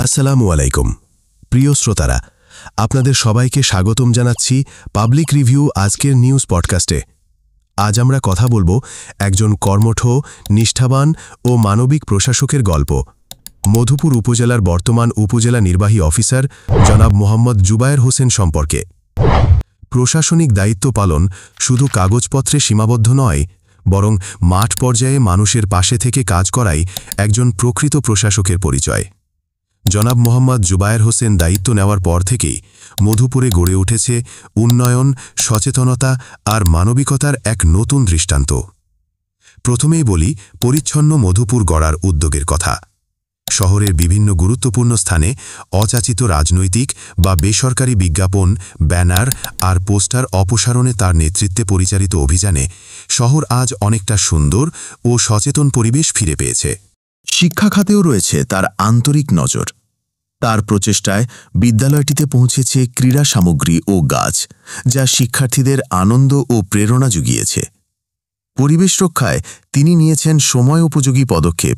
আসসালামু আলাইকুম প্রিয় শ্রোতারা, আপনাদের সবাইকে স্বাগতম জানাচ্ছি পাবলিক রিভিউ আজকের নিউজ পডকাস্টে। আজ আমরা কথা বলবো একজন কর্মঠ, নিষ্ঠাবান ও মানবিক প্রশাসকের গল্প। মধুপুর উপজেলার বর্তমান উপজেলা নির্বাহী অফিসার জনাব মোহাম্মদ জুবায়ের হোসেন সম্পর্কে। প্রশাসনিক দায়িত্ব পালন শুধু কাগজপত্রে সীমাবদ্ধ নয়, বরং মাঠ পর্যায়ে মানুষের পাশে থেকে কাজ করাই একজন প্রকৃত প্রশাসকের পরিচয়। জনাব মোহাম্মদ জুবায়ের হোসেন দায়িত্ব নেওয়ার পর থেকেই মধুপুরে গড়ে উঠেছে উন্নয়ন, সচেতনতা আর মানবিকতার এক নতুন দৃষ্টান্ত। প্রথমেই বলি পরিচ্ছন্ন মধুপুর গড়ার উদ্যোগের কথা। শহরের বিভিন্ন গুরুত্বপূর্ণ স্থানে অযাচিত রাজনৈতিক বা বেসরকারি বিজ্ঞাপন, ব্যানার আর পোস্টার অপসারণে তার নেতৃত্বে পরিচালিত অভিযানে শহর আজ অনেকটা সুন্দর ও সচেতন পরিবেশ ফিরে পেয়েছে। শিক্ষা খাতেও রয়েছে তার আন্তরিক নজর। তার প্রচেষ্টায় বিদ্যালয়টিতে পৌঁছেছে ক্রীড়া সামগ্রী ও গাছ, যা শিক্ষার্থীদের আনন্দ ও প্রেরণা জুগিয়েছে। পরিবেশ রক্ষায় তিনি নিয়েছেন সময় উপযোগী পদক্ষেপ।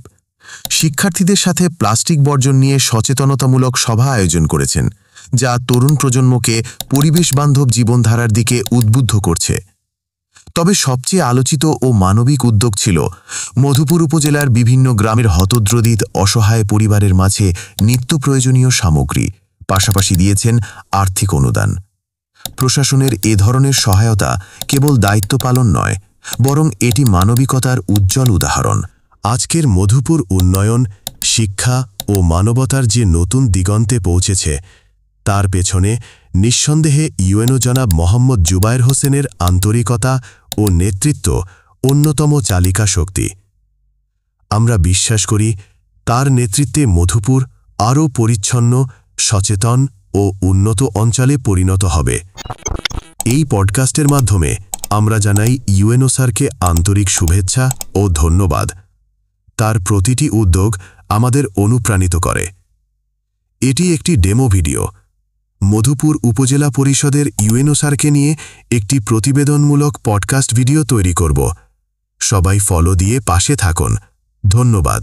শিক্ষার্থীদের সাথে প্লাস্টিক বর্জন নিয়ে সচেতনতামূলক সভা আয়োজন করেছেন, যা তরুণ প্রজন্মকে পরিবেশ বান্ধব জীবনধারার দিকে উদ্বুদ্ধ করছে। তবে সবচেয়ে আলোচিত ও মানবিক উদ্যোগ ছিল মধুপুর উপজেলার বিভিন্ন গ্রামের হতদ্রদিত অসহায় পরিবারের মাঝে নিত্য প্রয়োজনীয় সামগ্রী, পাশাপাশি দিয়েছেন আর্থিক অনুদান। প্রশাসনের এ ধরনের সহায়তা কেবল দায়িত্ব পালন নয়, বরং এটি মানবিকতার উজ্জ্বল উদাহরণ। আজকের মধুপুর উন্নয়ন, শিক্ষা ও মানবতার যে নতুন দিগন্তে পৌঁছেছে, তার পেছনে নিঃসন্দেহে ইউএনও জনাব মোহাম্মদ জুবায়ের হোসেনের আন্তরিকতা ও নেতৃত্ব অন্যতম চালিকা শক্তি। আমরা বিশ্বাস করি তার নেতৃত্বে মধুপুর আরও পরিচ্ছন্ন, সচেতন ও উন্নত অঞ্চলে পরিণত হবে। এই পডকাস্টের মাধ্যমে আমরা জানাই ইউএনও স্যারকে আন্তরিক শুভেচ্ছা ও ধন্যবাদ। তার প্রতিটি উদ্যোগ আমাদের অনুপ্রাণিত করে। এটি একটি ডেমো ভিডিও। মধুপুর উপজেলা পরিষদের ইউএনও স্যারকে নিয়ে একটি প্রতিবেদনমূলক পডকাস্ট ভিডিও তৈরি করব। সবাই ফলো দিয়ে পাশে থাকুন। ধন্যবাদ।